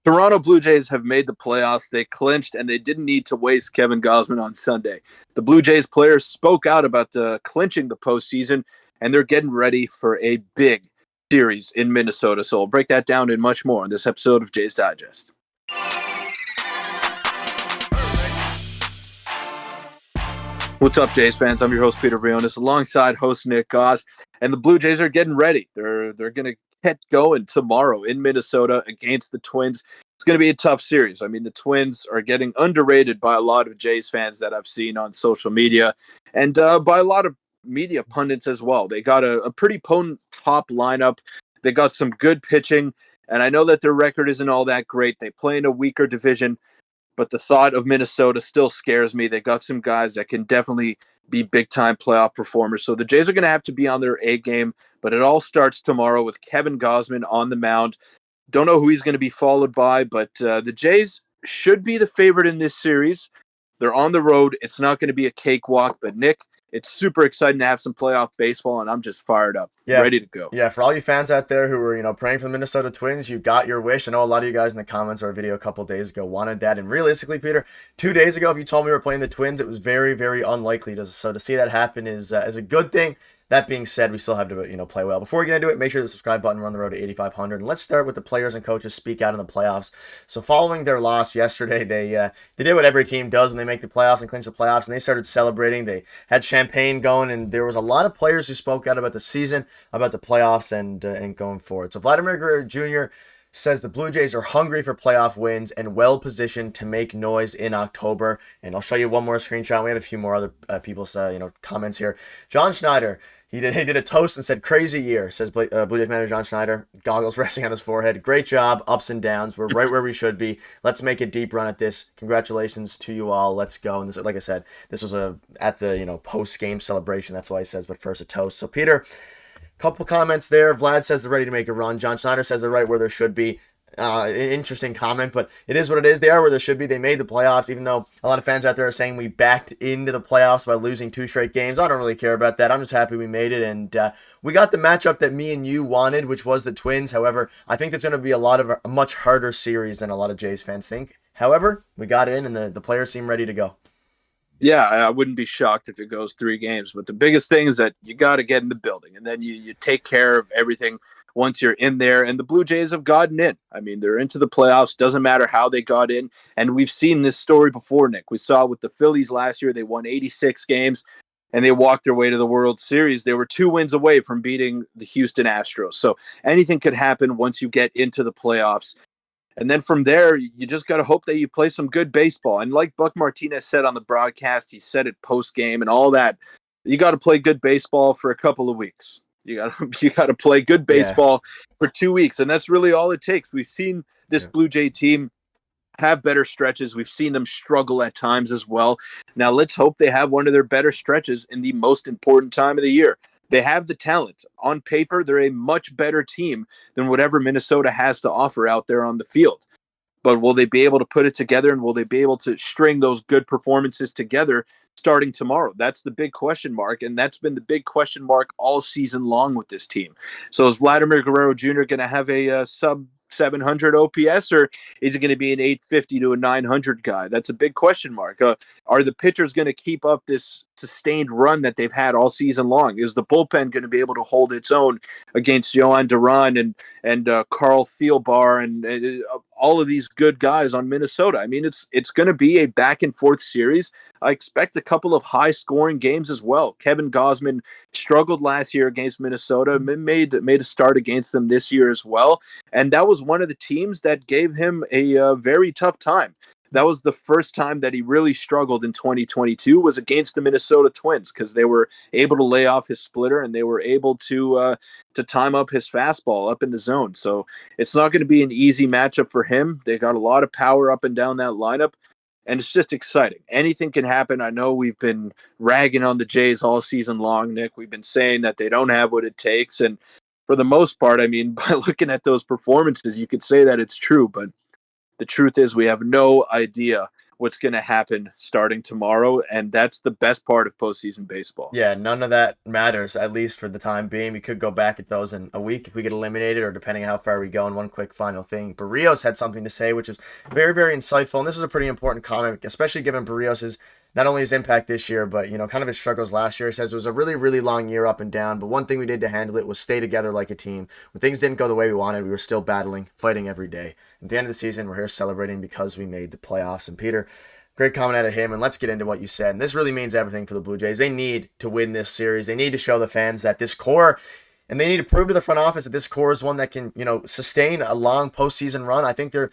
Toronto Blue Jays have made the playoffs. They clinched, and they didn't need to waste Kevin Gausman on Sunday. The Blue Jays players spoke out about clinching the postseason, and they're getting ready for a big series in Minnesota. So we'll break that down and much more in this episode of Jays Digest. What's up, Jays fans? I'm your host, Peter Vryonis, alongside host Nick Gosse, and the Blue Jays are getting ready. They're going to get going tomorrow in Minnesota against the Twins. It's going to be a tough series. I mean, the Twins are getting underrated by a lot of Jays fans that I've seen on social media, and by a lot of media pundits as well. They got a pretty potent top lineup. They got some good pitching, and I know that their record isn't all that great. They play in a weaker division, but the thought of Minnesota still scares me. They got some guys that can definitely be big-time playoff performers. So the Jays are going to have to be on their A game, but it all starts tomorrow with Kevin Gausman on the mound. Don't know who he's going to be followed by, but the Jays should be the favorite in this series. They're on the road. It's not going to be a cakewalk, but Nick, it's super exciting to have some playoff baseball, and I'm just fired up, Yeah, ready to go. yeah. For all you fans out there who were, praying for the Minnesota Twins, you got your wish. I know a lot of you guys in the comments or a video a couple days ago wanted that. And realistically, Peter, 2 days ago, if you told me we were playing the Twins, it was very, very unlikely. So to see that happen is a good thing. That being said, we still have to, play well. Before we get into it, make sure the subscribe button. We're on the road to 8,500. And let's start with the players and coaches speak out in the playoffs. So following their loss yesterday, they did what every team does when they make the playoffs and clinch the playoffs, and they started celebrating. They had champagne going, and there was a lot of players who spoke out about the season, about the playoffs, and going forward. So Vladimir Guerrero Jr. says the Blue Jays are hungry for playoff wins and well-positioned to make noise in October. And I'll show you one more screenshot. We have a few more other people's comments here. John Schneider, he did a toast and said, "Crazy year," says Blue Jays manager John Schneider, goggles resting on his forehead. "Great job, ups and downs. We're right where we should be. Let's make a deep run at this. Congratulations to you all. Let's go." And this, like I said, this was at the post-game celebration. That's why he says, but first a toast. So Peter, couple comments there. Vlad says they're ready to make a run. John Schneider says they're right where they should be. Interesting comment, but it is what it is. They are where they should be. They made the playoffs, even though a lot of fans out there are saying we backed into the playoffs by losing 2 straight games. I don't really care about that. I'm just happy we made it, and we got the matchup that me and you wanted, which was the Twins. However, I think that's going to be a much harder series than a lot of Jays fans think. However, we got in, and the players seem ready to go. Yeah, I wouldn't be shocked if it goes 3 games. But the biggest thing is that you got to get in the building, and then you take care of everything once you're in there. And the Blue Jays have gotten in. I mean, they're into the playoffs. Doesn't matter how they got in. And we've seen this story before, Nick. We saw with the Phillies last year. They won 86 games, and they walked their way to the World Series. They were 2 wins away from beating the Houston Astros. So anything could happen once you get into the playoffs. And then from there, you just got to hope that you play some good baseball. And like Buck Martinez said on the broadcast, he said it post-game and all that, you got to play good baseball for a couple of weeks. You got to play good baseball for 2 weeks. And that's really all it takes. We've seen this Blue Jay team have better stretches. We've seen them struggle at times as well. Now let's hope they have one of their better stretches in the most important time of the year. They have the talent. On paper, they're a much better team than whatever Minnesota has to offer out there on the field. But will they be able to put it together, and will they be able to string those good performances together starting tomorrow? That's the big question mark, and that's been the big question mark all season long with this team. So is Vladimir Guerrero Jr. going to have a sub 700 OPS, or is it going to be an 850 to a 900 guy? That's a big question mark. Are the pitchers going to keep up this sustained run that they've had all season long? Is the bullpen going to be able to hold its own against Yohan Duran and Carl Thielbar and all of these good guys on Minnesota? I mean, it's going to be a back and forth series. I expect a couple of high-scoring games as well. Kevin Gausman struggled last year against Minnesota, made a start against them this year as well, and that was one of the teams that gave him a very tough time. That was the first time that he really struggled in 2022 was against the Minnesota Twins because they were able to lay off his splitter and they were able to time up his fastball up in the zone. So it's not going to be an easy matchup for him. They got a lot of power up and down that lineup. And it's just exciting. Anything can happen. I know we've been ragging on the Jays all season long, Nick. We've been saying that they don't have what it takes. And for the most part, I mean, by looking at those performances, you could say that it's true. But the truth is we have no idea what's going to happen starting tomorrow, and that's the best part of postseason baseball. Yeah, none of that matters, at least for the time being. We could go back at those in a week if we get eliminated, or depending on how far we go. And one quick final thing. Barrios had something to say, which is very, very insightful. And this is a pretty important comment, especially given Barrios' not only his impact this year, but, kind of his struggles last year. He says it was a really, really long year up and down, but one thing we did to handle it was stay together like a team. When things didn't go the way we wanted, we were still battling, fighting every day. At the end of the season, we're here celebrating because we made the playoffs. And Peter, great comment out of him, and let's get into what you said. And this really means everything for the Blue Jays. They need to win this series. They need to show the fans that this core, and they need to prove to the front office that this core is one that can, sustain a long postseason run. I think they're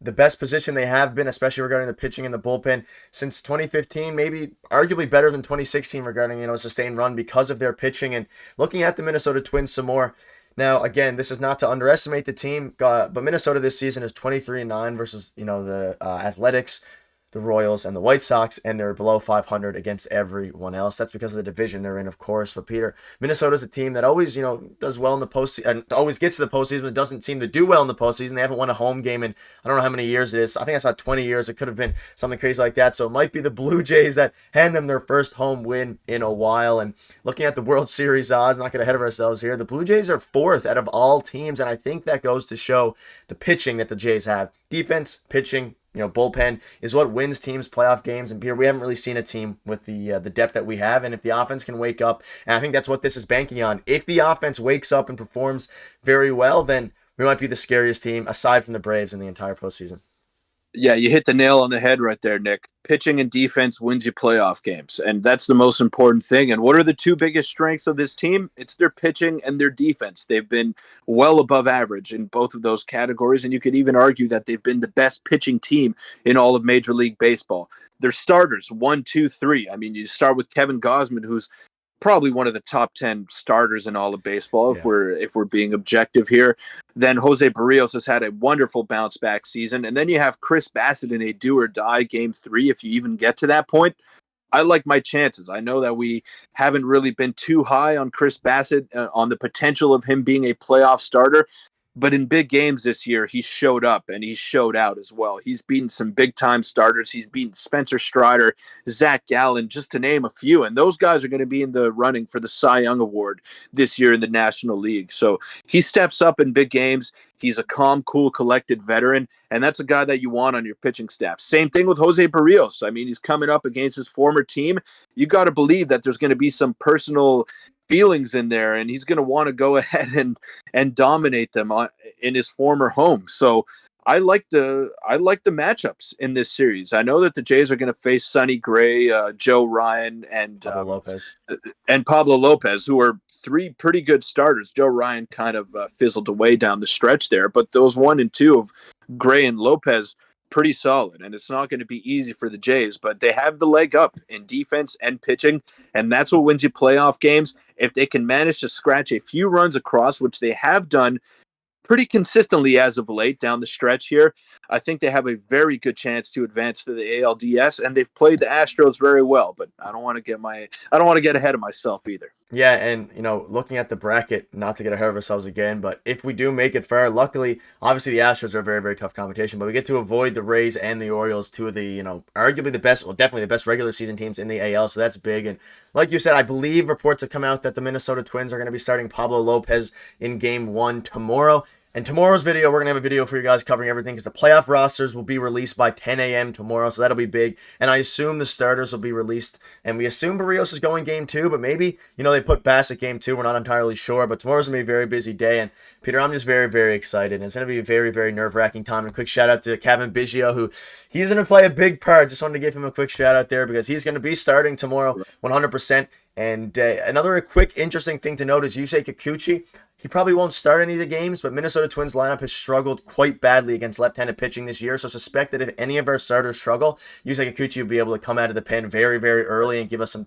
the best position they have been, especially regarding the pitching and the bullpen since 2015, maybe arguably better than 2016 regarding, a sustained run because of their pitching. And looking at the Minnesota Twins some more. Now, again, this is not to underestimate the team, but Minnesota this season is 23-9 versus, the Athletics, the Royals, and the White Sox, and they're below 500 against everyone else. That's because of the division they're in, of course. But Peter, Minnesota's a team that always, does well in the postseason, and always gets to the postseason, but doesn't seem to do well in the postseason. They haven't won a home game in, I don't know how many years it is. I think I saw 20 years. It could have been something crazy like that. So it might be the Blue Jays that hand them their first home win in a while. And looking at the World Series odds, not get ahead of ourselves here, the Blue Jays are fourth out of all teams, and I think that goes to show the pitching that the Jays have. Defense, pitching, bullpen is what wins teams playoff games. And Peter, we haven't really seen a team with the depth that we have. And if the offense can wake up, and I think that's what this is banking on, if the offense wakes up and performs very well, then we might be the scariest team aside from the Braves in the entire postseason. Yeah, you hit the nail on the head right there, Nick. Pitching and defense wins you playoff games, and that's the most important thing. And what are the two biggest strengths of this team? It's their pitching and their defense. They've been well above average in both of those categories, and you could even argue that they've been the best pitching team in all of Major League Baseball. Their starters, 1, 2, 3. I mean, you start with Kevin Gausman, who's probably one of the top 10 starters in all of baseball, if we're being objective here. Then Jose Barrios has had a wonderful bounce back season. And then you have Chris Bassett in a do or die game 3, if you even get to that point. I like my chances. I know that we haven't really been too high on Chris Bassett on the potential of him being a playoff starter. But in big games this year, he showed up and he showed out as well. He's beaten some big-time starters. He's beaten Spencer Strider, Zach Gallen, just to name a few. And those guys are going to be in the running for the Cy Young Award this year in the National League. So he steps up in big games. He's a calm, cool, collected veteran, and that's a guy that you want on your pitching staff. Same thing with Jose Barrios. I mean, he's coming up against his former team. You got to believe that there's going to be some personal feelings in there, and he's going to want to go ahead and dominate them in his former home. So I like the matchups in this series. I know that the Jays are going to face Sonny Gray, Joe Ryan, and Pablo Lopez, who are 3 pretty good starters. Joe Ryan kind of fizzled away down the stretch there, but those 1 and 2 of Gray and Lopez, pretty solid, and it's not going to be easy for the Jays, but they have the leg up in defense and pitching, and that's what wins you playoff games. If they can manage to scratch a few runs across, which they have done pretty consistently as of late down the stretch here, I think they have a very good chance to advance to the ALDS, and they've played the Astros very well, but I don't want to get ahead of myself either. Yeah, and looking at the bracket, not to get ahead of ourselves again, but if we do make it far, luckily, obviously the Astros are a very, very tough competition, but we get to avoid the Rays and the Orioles, 2 of the, arguably the best, well, definitely the best regular season teams in the AL, so that's big. And like you said, I believe reports have come out that the Minnesota Twins are going to be starting Pablo Lopez in Game 1 tomorrow. And tomorrow's video, we're going to have a video for you guys covering everything because the playoff rosters will be released by 10 a.m. tomorrow, so that'll be big. And I assume the starters will be released. And we assume Barrios is going Game 2, but maybe, they put Bassett Game 2. We're not entirely sure, but tomorrow's going to be a very busy day. And Peter, I'm just very, very excited. And it's going to be a very, very nerve-wracking time. And a quick shout-out to Kevin Biggio, who he's going to play a big part. Just wanted to give him a quick shout-out there because he's going to be starting tomorrow 100%. And another quick interesting thing to note is Yusei Kikuchi. He probably won't start any of the games, but Minnesota Twins lineup has struggled quite badly against left-handed pitching this year, so suspect that if any of our starters struggle, Yusei Kikuchi will be able to come out of the pen very, very early and give us some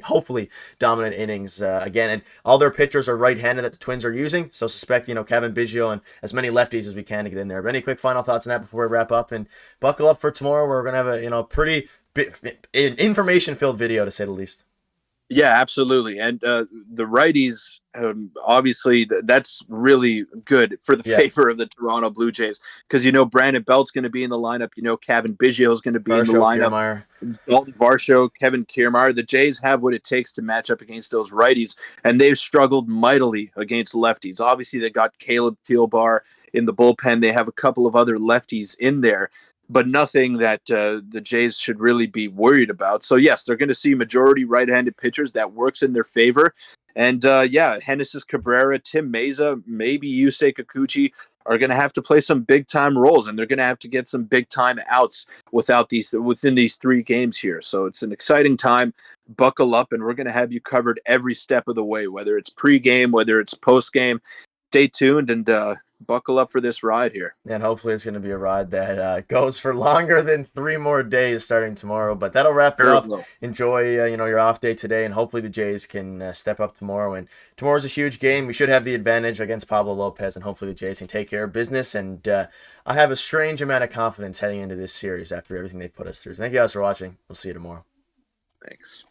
hopefully dominant innings again. And all their pitchers are right-handed that the Twins are using, so suspect, Kevin Biggio and as many lefties as we can to get in there. But any quick final thoughts on that before we wrap up? And buckle up for tomorrow, where we're going to have a, pretty information-filled video, to say the least. Yeah, absolutely. And the righties, obviously, that's really good for the Yeah, favor of the Toronto Blue Jays because Brandon Belt's going to be in the lineup. Kevin Biggio is going to be in the Varsho, lineup. Kiermaier. Dalton Varsho, Kevin Kiermaier. The Jays have what it takes to match up against those righties, and they've struggled mightily against lefties. Obviously, they got Caleb Thielbar in the bullpen. They have a couple of other lefties in there, but nothing that the Jays should really be worried about. So, yes, they're going to see majority right-handed pitchers. That works in their favor. And, Genesis Cabrera, Tim Meza, maybe Yusei Kikuchi are going to have to play some big-time roles, and they're going to have to get some big-time outs within these 3 games here. So it's an exciting time. Buckle up, and we're going to have you covered every step of the way, whether it's pre-game, whether it's post-game. Stay tuned and buckle up for this ride here. And hopefully it's going to be a ride that goes for longer than 3 more days starting tomorrow. But that'll wrap it Sure up. will. Enjoy your off day today, and hopefully the Jays can step up tomorrow. And tomorrow's a huge game. We should have the advantage against Pablo Lopez, and hopefully the Jays can take care of business. And I have a strange amount of confidence heading into this series after everything they've put us through. Thank you guys for watching. We'll see you tomorrow. Thanks.